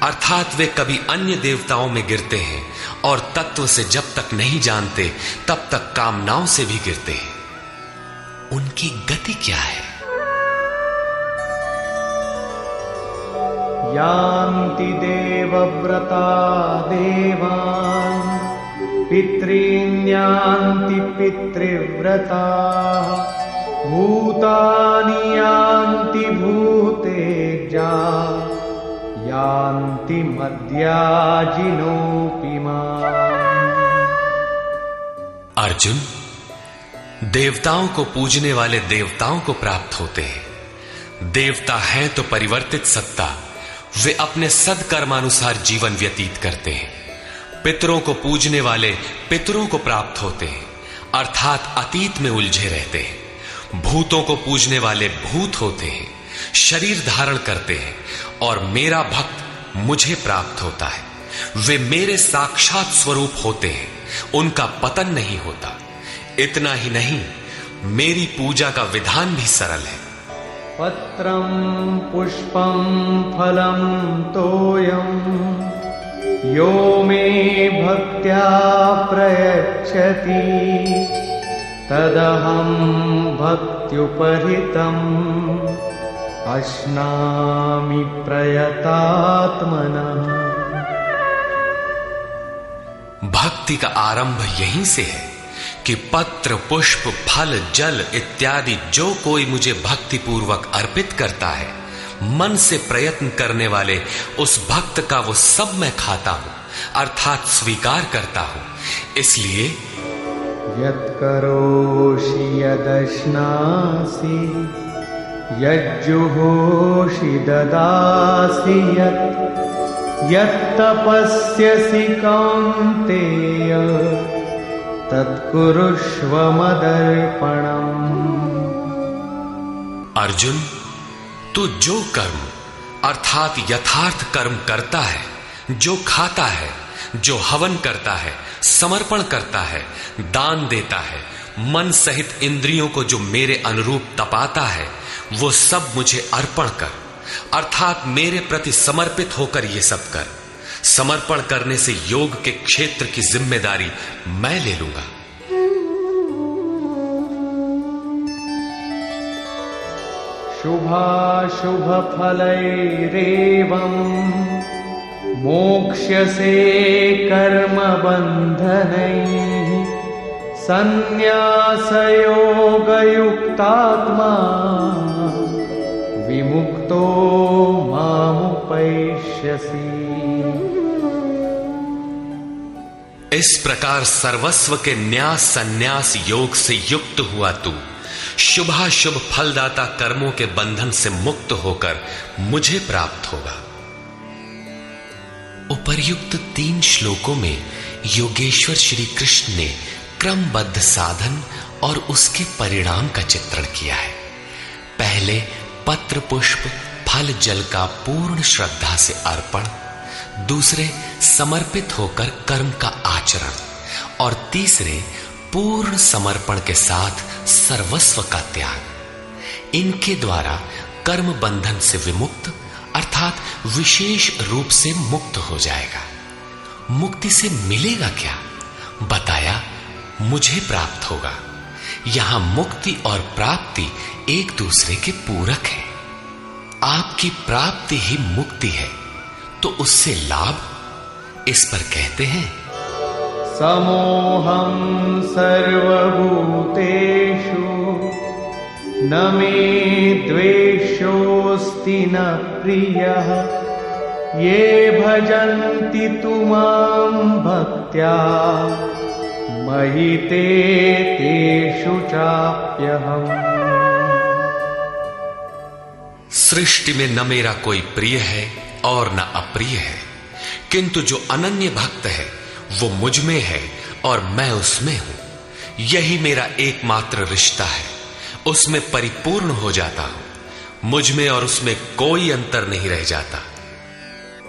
अर्थात वे कभी अन्य देवताओं में गिरते हैं और तत्व से जब तक नहीं जानते तब तक कामनाओं से भी गिरते हैं। उनकी गति क्या है? यान्ति देवव्रता देवान् पितॄन् यान्ति पितृव्रता भूतानि यान्ति भूतेजा यान्ति मद्याजिनोऽपि माम्। अर्जुन, देवताओं को पूजने वाले देवताओं को प्राप्त होते हैं। देवता हैं तो परिवर्तित सत्ता, वे अपने सदकर्मानुसार जीवन व्यतीत करते हैं। पितरों को पूजने वाले पितरों को प्राप्त होते हैं, अर्थात अतीत में उलझे रहते हैं। भूतों को पूजने वाले भूत होते हैं, शरीर धारण करते हैं, और मेरा भक्त मुझे प्राप्त होता है। वे मेरे साक्षात स्वरूप होते हैं, उनका पतन नहीं होता। इतना ही नहीं, मेरी पूजा का विधान भी सरल है। पत्रं पुष्पं फलं तोयं यो मे भक्त्या प्रयच्छति तदहं भक्त्युपहृतम् अश्नामि प्रयतात्मनः। भक्ति का आरंभ यहीं से है कि पत्र, पुष्प, फल, जल इत्यादि जो कोई मुझे भक्ति पूर्वक अर्पित करता है, मन से प्रयत्न करने वाले उस भक्त का वो सब मैं खाता हूं, अर्थात स्वीकार करता हूं। इसलिए यत्करोषि यदश्नासि यज्जुहोषि ददासि यत्तपस्यसि कौन्तेय तत्कुरुष्व मदर्पणम्। अर्जुन, तू जो कर्म अर्थात यथार्थ कर्म करता है, जो खाता है, जो हवन करता है, समर्पण करता है, दान देता है, मन सहित इंद्रियों को जो मेरे अनुरूप तपाता है, वो सब मुझे अर्पण कर, अर्थात मेरे प्रति समर्पित होकर ये सब कर। समर्पण करने से योग के क्षेत्र की जिम्मेदारी मैं ले लूंगा। शुभाशुभ फलैरेवं मोक्ष्यसे कर्म बन्धनैः संन्यासयोगयुक्तात्मा विमुक्तो मामुपैष्यसि। इस प्रकार सर्वस्व के न्यास संन्यास योग से युक्त हुआ तू शुभाशुभ फलदाता कर्मों के बंधन से मुक्त होकर मुझे प्राप्त होगा। उपर्युक्त 3 श्लोकों में योगेश्वर श्री कृष्ण ने क्रमबद्ध साधन और उसके परिणाम का चित्रण किया है। पहले पत्र पुष्प फल जल का पूर्ण श्रद्धा से अर्पण, दूसरे समर्पित होकर कर्म का आचरण और तीसरे पूर्ण समर्पण के साथ सर्वस्व का त्याग। इनके द्वारा कर्म बंधन से विमुक्त अर्थात विशेष रूप से मुक्त हो जाएगा। मुक्ति से मिलेगा क्या? बताया मुझे प्राप्त होगा। यहां मुक्ति और प्राप्ति एक दूसरे के पूरक है। आपकी प्राप्ति ही मुक्ति है, तो उससे लाभ इस पर कहते हैं समोहं सर्वभूतेषु न मे द्वेषोऽस्ति न प्रियः ये भजन्ति तु मां भक्त्या मयि ते तेषु चाप्यहम्। सृष्टि में न मेरा कोई प्रिय है और न अप्रिय है, किंतु जो अनन्य भक्त है वो मुझ में है और मैं उसमें हूं। यही मेरा एकमात्र रिश्ता है, उसमें परिपूर्ण हो जाता हूं। मुझ में और उसमें कोई अंतर नहीं रह जाता।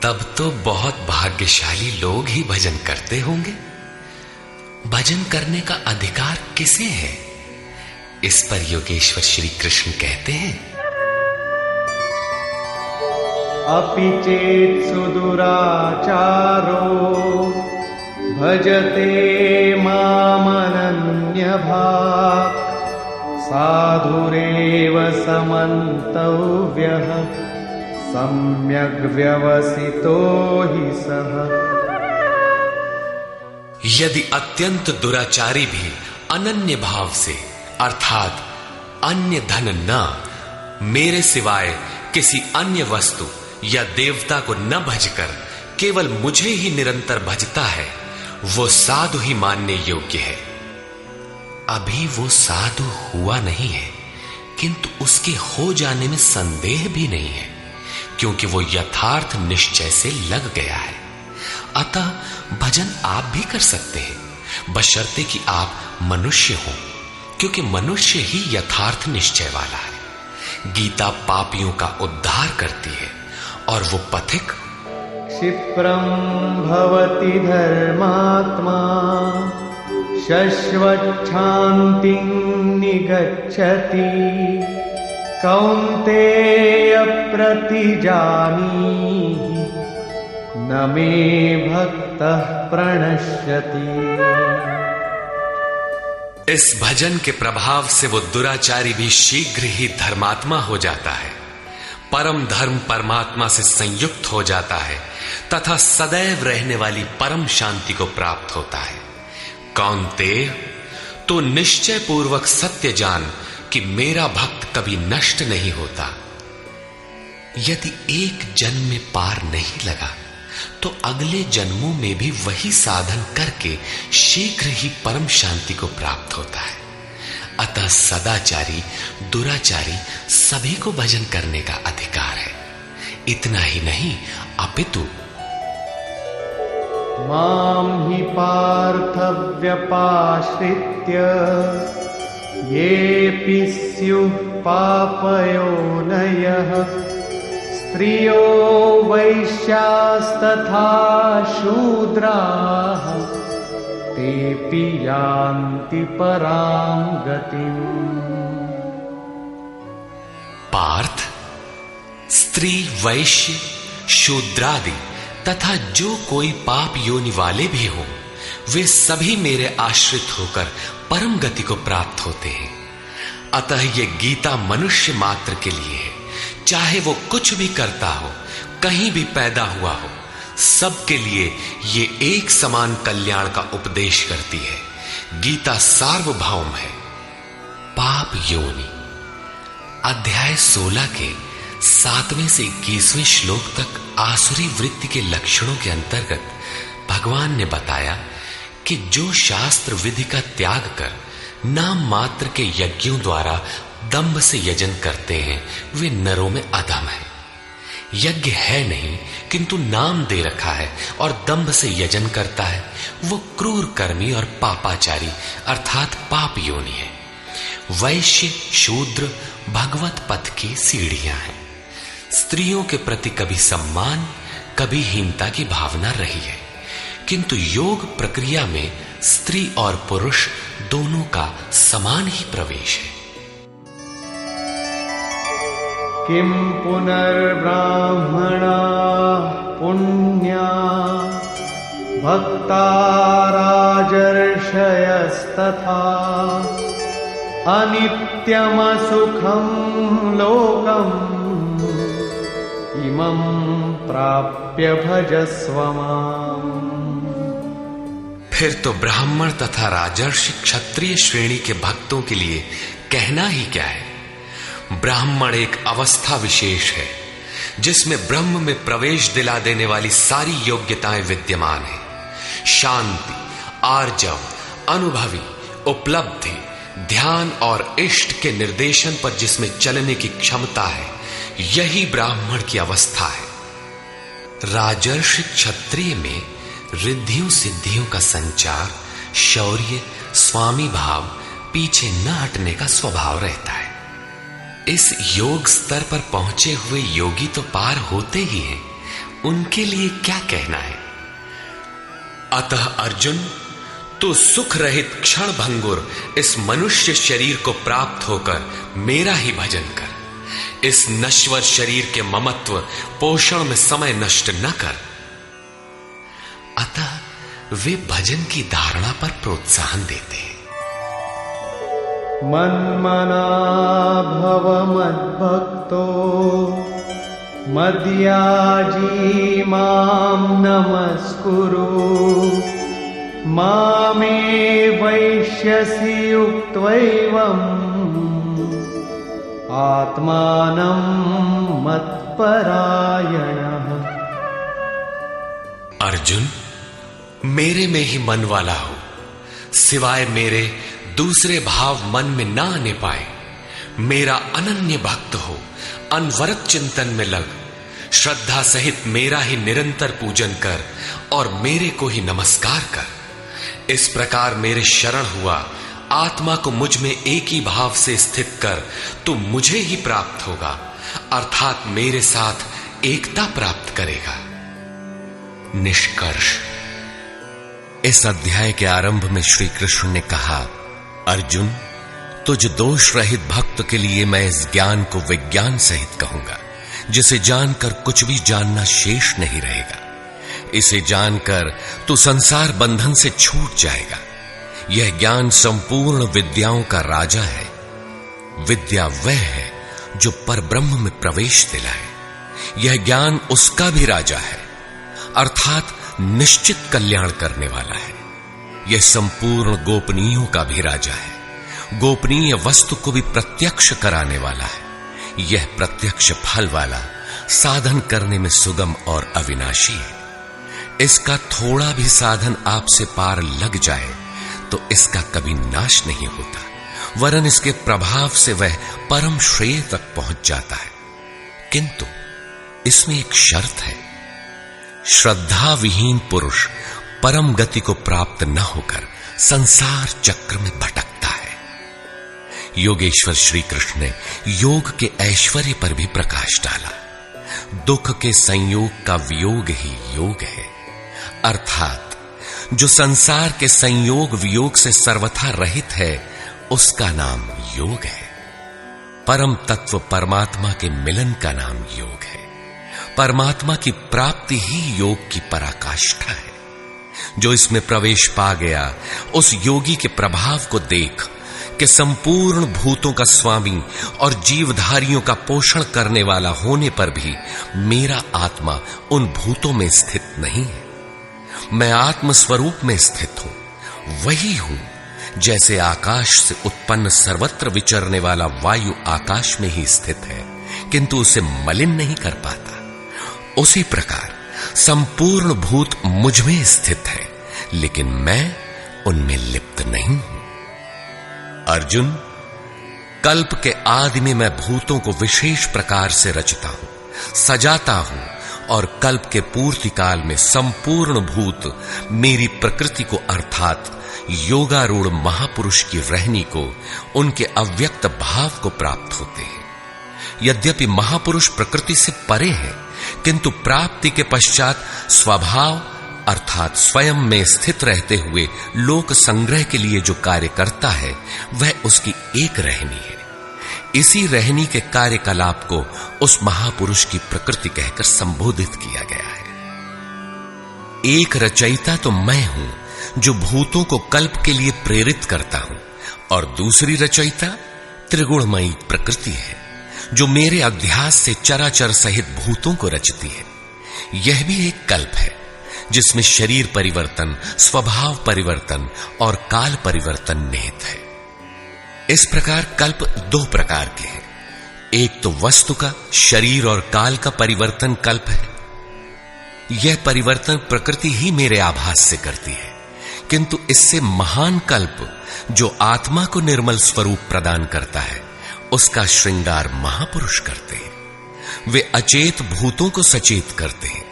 तब तो बहुत भाग्यशाली लोग ही भजन करते होंगे। भजन करने का अधिकार किसे है? इस पर योगेश्वर श्री कृष्ण कहते हैं अपि चेत् सुदुराचारो भजते मामनन्यभाक् साधुरेव समन्तव्यः सम्यग् व्यवसितो हि सः। यदि अत्यंत दुराचारी भी अनन्य भाव से अर्थात अन्य धन न, मेरे सिवाय किसी अन्य वस्तु या देवता को न भजकर केवल मुझे ही निरंतर भजता है, वो साधु ही मानने योग्य है। अभी वो साधु हुआ नहीं है, किंतु उसके हो जाने में संदेह भी नहीं है, क्योंकि वो यथार्थ निश्चय से लग गया है। अतः भजन आप भी कर सकते हैं, बशर्ते कि आप मनुष्य हो, क्योंकि मनुष्य ही यथार्थ निश्चय वाला है। गीता पापियों का उद्धार करती है और वो पथिक क्षिप्रं भवति धर्मात्मा शश्वच्छान्तिं निगच्छति कौन्तेय प्रतिजानीहि न मे भक्तः प्रणश्यति। इस भजन के प्रभाव से वो दुराचारी भी शीघ्र ही धर्मात्मा हो जाता है, परम धर्म परमात्मा से संयुक्त हो जाता है तथा सदैव रहने वाली परम शांति को प्राप्त होता है। कौन्तेय, तो निश्चय पूर्वक सत्य जान कि मेरा भक्त कभी नष्ट नहीं होता। यदि एक जन्म में पार नहीं लगा तो अगले जन्मों में भी वही साधन करके शीघ्र ही परम शांति को प्राप्त होता है। अतः सदाचारी दुराचारी सभी को भजन करने का अधिकार है। इतना ही नहीं अपितु मां हि पार्थ व्यपाश्रित्य येऽपि स्युः पापयोनयः स्त्रियो वैश्यास्तथा शूद्राः तेऽपि यान्ति परां गतिम्। पार्थ, स्त्री वैश्य शूद्रादि तथा जो कोई पाप योनि वाले भी हो, वे सभी मेरे आश्रित होकर परम गति को प्राप्त होते हैं। अतः ये गीता मनुष्य मात्र के लिए है, चाहे वो कुछ भी करता हो, कहीं भी पैदा हुआ हो, सबके लिए ये एक समान कल्याण का उपदेश करती है। गीता सार्वभौम है। पाप योनि। अध्याय 16 के 7वें से 21वें श्लोक तक आसुरी वृत्ति के लक्षणों के अंतर्गत भगवान ने बताया कि जो शास्त्र विधि का त्याग कर नाम मात्र के यज्ञों द्वारा दंभ से यजन करते हैं, वे नरों में अधम है। यज्ञ है नहीं किंतु नाम दे रखा है और दंभ से यजन करता है, वो क्रूर कर्मी और पापाचारी अर्थात पाप योनि है। वैश्य शूद्र भगवत पथ की सीढ़ियां हैं। स्त्रियों के प्रति कभी सम्मान कभी हीनता की भावना रही है, किंतु योग प्रक्रिया में स्त्री और पुरुष दोनों का समान ही प्रवेश है। किम पुनर्ब्राह्मणा पुण्या भक्ता राजर्षयस्तथा अनित्यमसुखं लोकम् इमं प्राप्य भजस्व माम्। फिर तो ब्राह्मण तथा राजर्षि क्षत्रिय श्रेणी के भक्तों के लिए कहना ही क्या है। ब्राह्मण एक अवस्था विशेष है जिसमें ब्रह्म में प्रवेश दिला देने वाली सारी योग्यताएं विद्यमान है। शांति, आर्जव, अनुभवी, उपलब्धि, ध्यान और इष्ट के निर्देशन पर जिसमें चलने की क्षमता है, यही ब्राह्मण की अवस्था है। राजर्षि क्षत्रिय में रिद्धियों सिद्धियों का संचार, शौर्य, स्वामी भाव, पीछे न हटने का स्वभाव रहता है। इस योग स्तर पर पहुंचे हुए योगी तो पार होते ही हैं, उनके लिए क्या कहना है। अतः अर्जुन, तू सुख रहित क्षण भंगुर इस मनुष्य शरीर को प्राप्त होकर मेरा ही भजन कर। इस नश्वर शरीर के ममत्व पोषण में समय नष्ट न कर। अतः वे भजन की धारणा पर प्रोत्साहन देते हैं। मन्मना भव मद्भक्तो मद्याजी मां नमस्कुरु मामे वैश्यसि युक्त्वैवम् आत्मानं मत्परायणः। अर्जुन, मेरे में ही मन वाला हो, सिवाय मेरे दूसरे भाव मन में ना आने पाए। मेरा अनन्य भक्त हो, अनवरत चिंतन में लग, श्रद्धा सहित मेरा ही निरंतर पूजन कर और मेरे को ही नमस्कार कर। इस प्रकार मेरे शरण हुआ, आत्मा को मुझ में एक ही भाव से स्थित कर, तो मुझे ही प्राप्त होगा, अर्थात मेरे साथ एकता प्राप्त करेगा। निष्कर्ष। इस अध्याय के आरंभ में श्री कृष्ण ने कहा, अर्जुन, तुझ दोष रहित भक्त के लिए मैं इस ज्ञान को विज्ञान सहित कहूंगा, जिसे जानकर कुछ भी जानना शेष नहीं रहेगा। इसे जानकर तू संसार बंधन से छूट जाएगा। यह ज्ञान संपूर्ण विद्याओं का राजा है। विद्या वह है जो परब्रह्म में प्रवेश दिलाए। यह ज्ञान उसका भी राजा है, अर्थात निश्चित कल्याण करने वाला है। यह संपूर्ण गोपनीयों का भी राजा है। गोपनीय वस्तु को भी प्रत्यक्ष कराने वाला है। यह प्रत्यक्ष फल वाला, साधन करने में सुगम और अविनाशी है। इसका थोड़ा भी साधन आपसे पार लग जाए तो इसका कभी नाश नहीं होता, वरन इसके प्रभाव से वह परम श्रेय तक पहुंच जाता है। किंतु इसमें एक शर्त है। श्रद्धा विहीन पुरुष परम गति को प्राप्त न होकर संसार चक्र में भटकता है। योगेश्वर श्री कृष्ण ने योग के ऐश्वर्य पर भी प्रकाश डाला। दुख के संयोग का वियोग ही योग है, अर्थात जो संसार के संयोग वियोग से सर्वथा रहित है, उसका नाम योग है। परम तत्व परमात्मा के मिलन का नाम योग है। परमात्मा की प्राप्ति ही योग की पराकाष्ठा है। जो इसमें प्रवेश पा गया, उस योगी के प्रभाव को देख कि संपूर्ण भूतों का स्वामी और जीवधारियों का पोषण करने वाला होने पर भी मेरा आत्मा उन भूतों में स्थित नहीं है। मैं आत्म स्वरूप में स्थित हूं। वही हूं जैसे आकाश से उत्पन्न सर्वत्र विचरने वाला वायु आकाश में ही स्थित है, किंतु उसे मलिन नहीं कर पाता। उसी प्रकार संपूर्ण भूत मुझ में स्थित है, लेकिन मैं उनमें लिप्त नहीं हूं। अर्जुन, कल्प के आदि में मैं भूतों को विशेष प्रकार से रचता हूं, सजाता हूं, और कल्प के पूर्ति काल में संपूर्ण भूत मेरी प्रकृति को अर्थात योगारूढ़ महापुरुष की रहनी को, उनके अव्यक्त भाव को प्राप्त होते हैं। यद्यपि महापुरुष प्रकृति से परे हैं, किंतु प्राप्ति के पश्चात स्वभाव अर्थात स्वयं में स्थित रहते हुए लोक संग्रह के लिए जो कार्य करता है, वह उसकी एक रहनी है। इसी रहनी के कार्यकलाप को उस महापुरुष की प्रकृति कहकर संबोधित किया गया है। एक रचयिता तो मैं हूं जो भूतों को कल्प के लिए प्रेरित करता हूं, और दूसरी रचयिता त्रिगुणमयी प्रकृति है जो मेरे अध्यास से चराचर सहित भूतों को रचती है। यह भी एक कल्प है जिसमें शरीर परिवर्तन, स्वभाव परिवर्तन और काल परिवर्तन निहित है। इस प्रकार कल्प दो प्रकार के हैं। एक तो वस्तु का, शरीर और काल का परिवर्तन कल्प है। यह परिवर्तन प्रकृति ही मेरे आभास से करती है, किंतु इससे महान कल्प जो आत्मा को निर्मल स्वरूप प्रदान करता है, उसका श्रृंगार महापुरुष करते हैं। वे अचेत भूतों को सचेत करते हैं।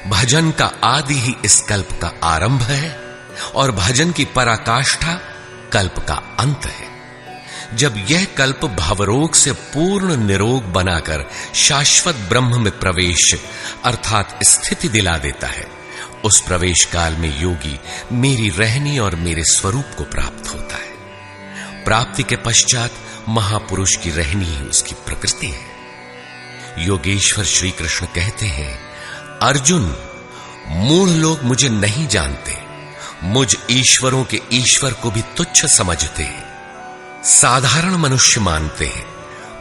भजन का आदि ही इस कल्प का आरंभ है, और भजन की पराकाष्ठा कल्प का अंत है। जब यह कल्प भवरोग से पूर्ण निरोग बनाकर शाश्वत ब्रह्म में प्रवेश अर्थात स्थिति दिला देता है, उस प्रवेश काल में योगी मेरी रहनी और मेरे स्वरूप को प्राप्त होता है। प्राप्ति के पश्चात महापुरुष की रहनी ही उसकी प्रकृति है। योगेश्वर श्री कृष्ण कहते हैं, अर्जुन, मूढ़ लोग मुझे नहीं जानते, मुझ ईश्वरों के ईश्वर को भी तुच्छ समझते हैं, साधारण मनुष्य मानते हैं।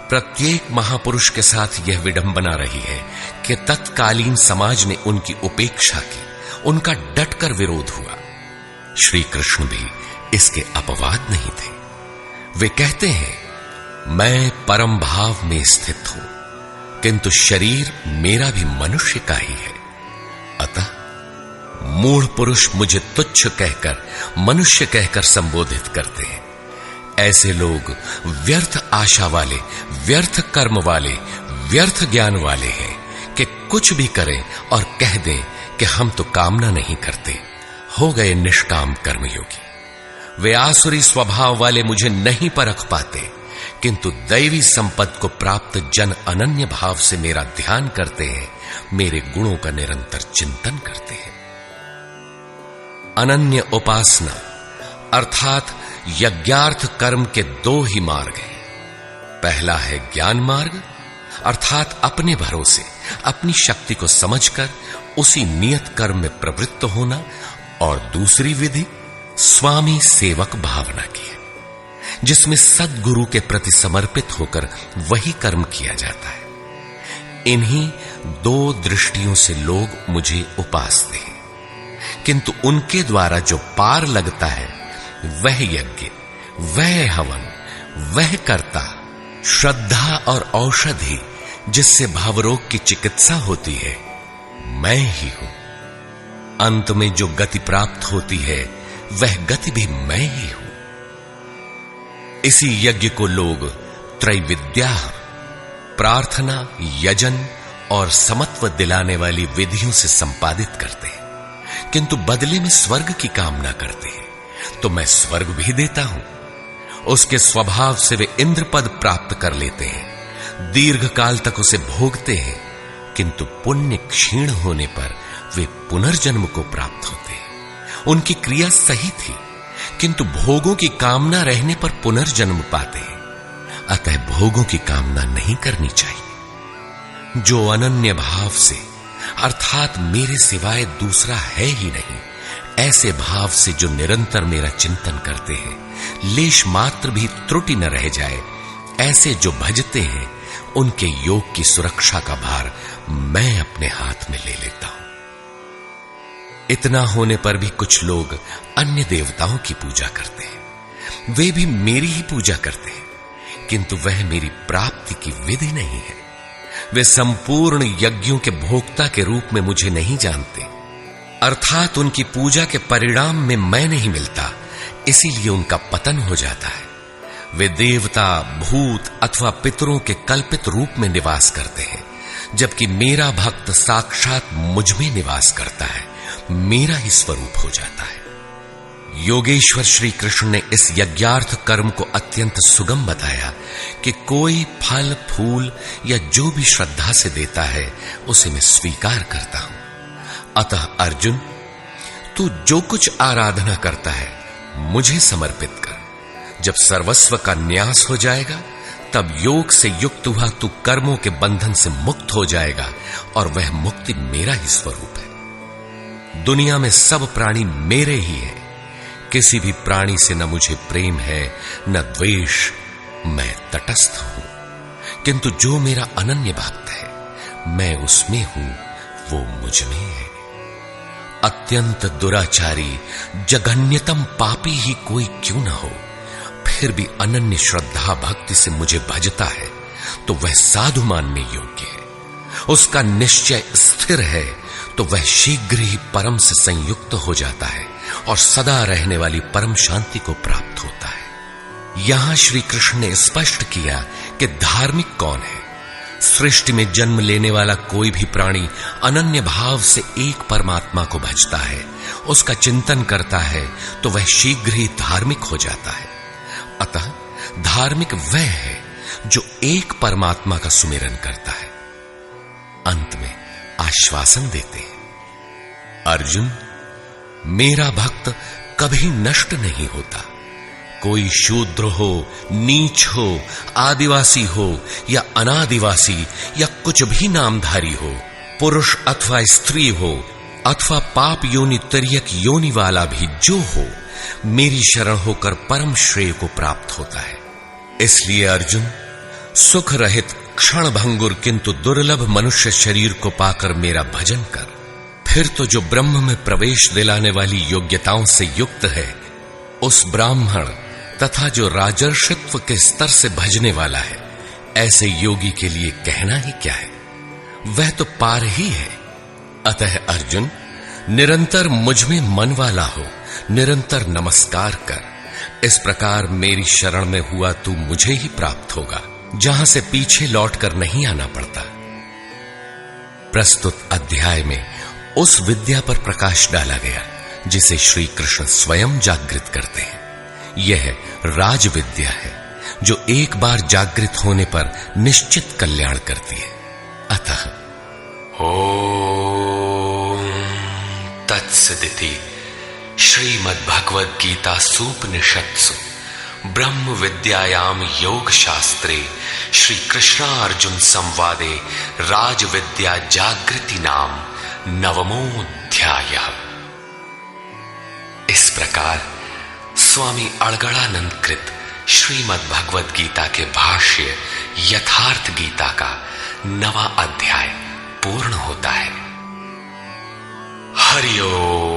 प्रत्येक महापुरुष के साथ यह विडंबना रही है कि तत्कालीन समाज ने उनकी उपेक्षा की, उनका डटकर विरोध हुआ। श्री कृष्ण भी इसके अपवाद नहीं थे। वे कहते हैं, मैं परम भाव में स्थित हूं, किंतु शरीर मेरा भी मनुष्य का ही है। अतः मूढ़ पुरुष मुझे तुच्छ कहकर, मनुष्य कहकर संबोधित करते हैं। ऐसे लोग व्यर्थ आशा वाले, व्यर्थ कर्म वाले, व्यर्थ ज्ञान वाले हैं कि कुछ भी करें और कह दें कि हम तो कामना नहीं करते, हो गए निष्काम कर्मयोगी। वे आसुरी स्वभाव वाले मुझे नहीं परख पाते, किंतु दैवी संपत्ति को प्राप्त जन अनन्य भाव से मेरा ध्यान करते हैं, मेरे गुणों का निरंतर चिंतन करते हैं। अनन्य उपासना अर्थात यज्ञार्थ कर्म के दो ही मार्ग हैं। पहला है ज्ञान मार्ग अर्थात अपने भरोसे, अपनी शक्ति को समझकर उसी नियत कर्म में प्रवृत्त होना, और दूसरी विधि स्वामी सेवक भावना की है, जिसमें सद्गुरु के प्रति समर्पित होकर वही कर्म किया जाता है। इन्हीं दो दृष्टियों से लोग मुझे उपासते हैं, किंतु उनके द्वारा जो पार लगता है वह यज्ञ, वह हवन, वह कर्ता, श्रद्धा और औषधि जिससे भावरोग की चिकित्सा होती है, मैं ही हूं। अंत में जो गति प्राप्त होती है वह गति भी मैं ही हूं। इसी यज्ञ को लोग त्रैविद्या, प्रार्थना, यजन और समत्व दिलाने वाली विधियों से संपादित करते हैं, किंतु बदले में स्वर्ग की कामना करते हैं। तो मैं स्वर्ग भी देता हूं। उसके स्वभाव से वे इंद्र पद प्राप्त कर लेते हैं, दीर्घ काल तक उसे भोगते हैं, किंतु पुण्य क्षीण होने पर वे पुनर्जन्म को प्राप्त होते हैं। उनकी क्रिया सही थी, किंतु भोगों की कामना रहने पर पुनर्जन्म पाते हैं। अतः भोगों की कामना नहीं करनी चाहिए। जो अनन्य भाव से अर्थात मेरे सिवाय दूसरा है ही नहीं, ऐसे भाव से जो निरंतर मेरा चिंतन करते हैं, लेश मात्र भी त्रुटि न रह जाए, ऐसे जो भजते हैं, उनके योग की सुरक्षा का भार मैं अपने हाथ में ले लेता हूं। इतना होने पर भी कुछ लोग अन्य देवताओं की पूजा करते हैं, वे भी मेरी ही पूजा करते हैं, किंतु वह मेरी प्राप्ति की विधि नहीं है। वे संपूर्ण यज्ञों के भोक्ता के रूप में मुझे नहीं जानते, अर्थात उनकी पूजा के परिणाम में मैं नहीं मिलता, इसीलिए उनका पतन हो जाता है। वे देवता, भूत अथवा पितरों के कल्पित रूप में निवास करते हैं, जबकि मेरा भक्त साक्षात मुझ में निवास करता है, मेरा ही स्वरूप हो जाता है। योगेश्वर श्री कृष्ण ने इस यज्ञार्थ कर्म को अत्यंत सुगम बताया कि कोई फल फूल या जो भी श्रद्धा से देता है उसे मैं स्वीकार करता हूं। अतः अर्जुन, तू जो कुछ आराधना करता है मुझे समर्पित कर। जब सर्वस्व का न्यास हो जाएगा तब योग से युक्त हुआ तू कर्मों के बंधन से मुक्त हो जाएगा और वह मुक्ति मेरा ही स्वरूप है। दुनिया में सब प्राणी मेरे ही हैं, किसी भी प्राणी से न मुझे प्रेम है न द्वेष, मैं तटस्थ हूं, किंतु जो मेरा अनन्य भक्त है मैं उसमें हूं, वो मुझ में है। अत्यंत दुराचारी जघन्यतम पापी ही कोई क्यों न हो, फिर भी अनन्य श्रद्धा भक्ति से मुझे भजता है तो वह साधु मानने योग्य है। उसका निश्चय स्थिर है तो वह शीघ्र ही परम से संयुक्त हो जाता है और सदा रहने वाली परम शांति को प्राप्त होता है। यहां श्री कृष्ण ने स्पष्ट किया कि धार्मिक कौन है। सृष्टि में जन्म लेने वाला कोई भी प्राणी अनन्य भाव से एक परमात्मा को भजता है, उसका चिंतन करता है तो वह शीघ्र ही धार्मिक हो जाता है। अतः धार्मिक वह है जो एक परमात्मा का सुमिरन करता है। अंत में आश्वासन देते हैं, अर्जुन, मेरा भक्त कभी नष्ट नहीं होता। कोई शूद्र हो, नीच हो, आदिवासी हो या अनादिवासी या कुछ भी नामधारी हो, पुरुष अथवा स्त्री हो अथवा पाप योनि तिर्यक योनि वाला भी जो हो, मेरी शरण होकर परम श्रेय को प्राप्त होता है। इसलिए अर्जुन, सुख रहित क्षण भंगुर किंतु दुर्लभ मनुष्य शरीर को पाकर मेरा भजन कर। फिर तो जो ब्रह्म में प्रवेश दिलाने वाली योग्यताओं से युक्त है, उस ब्राह्मण तथा जो राजर्षित्व के स्तर से भजने वाला है, ऐसे योगी के लिए कहना ही क्या है, वह तो पार ही है। अतः अर्जुन, निरंतर मुझ में मन वाला हो, निरंतर नमस्कार कर। इस प्रकार मेरी शरण में हुआ तू मुझे ही प्राप्त होगा, जहां से पीछे लौटकर नहीं आना पड़ता। प्रस्तुत अध्याय में उस विद्या पर प्रकाश डाला गया जिसे श्री कृष्ण स्वयं जागृत करते हैं। यह राज विद्या है जो एक बार जागृत होने पर निश्चित कल्याण करती है। अतः ओम तत्सदिति श्रीमद्भगवद गीता सूपनिषत्सु ब्रह्म विद्यायाम योग शास्त्रे श्री कृष्णार्जुन संवादे राज विद्या जागृति नाम नवमोऽध्यायः। इस प्रकार स्वामी अड़गड़ानंद कृत श्रीमद् भगवद गीता के भाष्य यथार्थ गीता का 9वां अध्याय पूर्ण होता है। हरि ओम।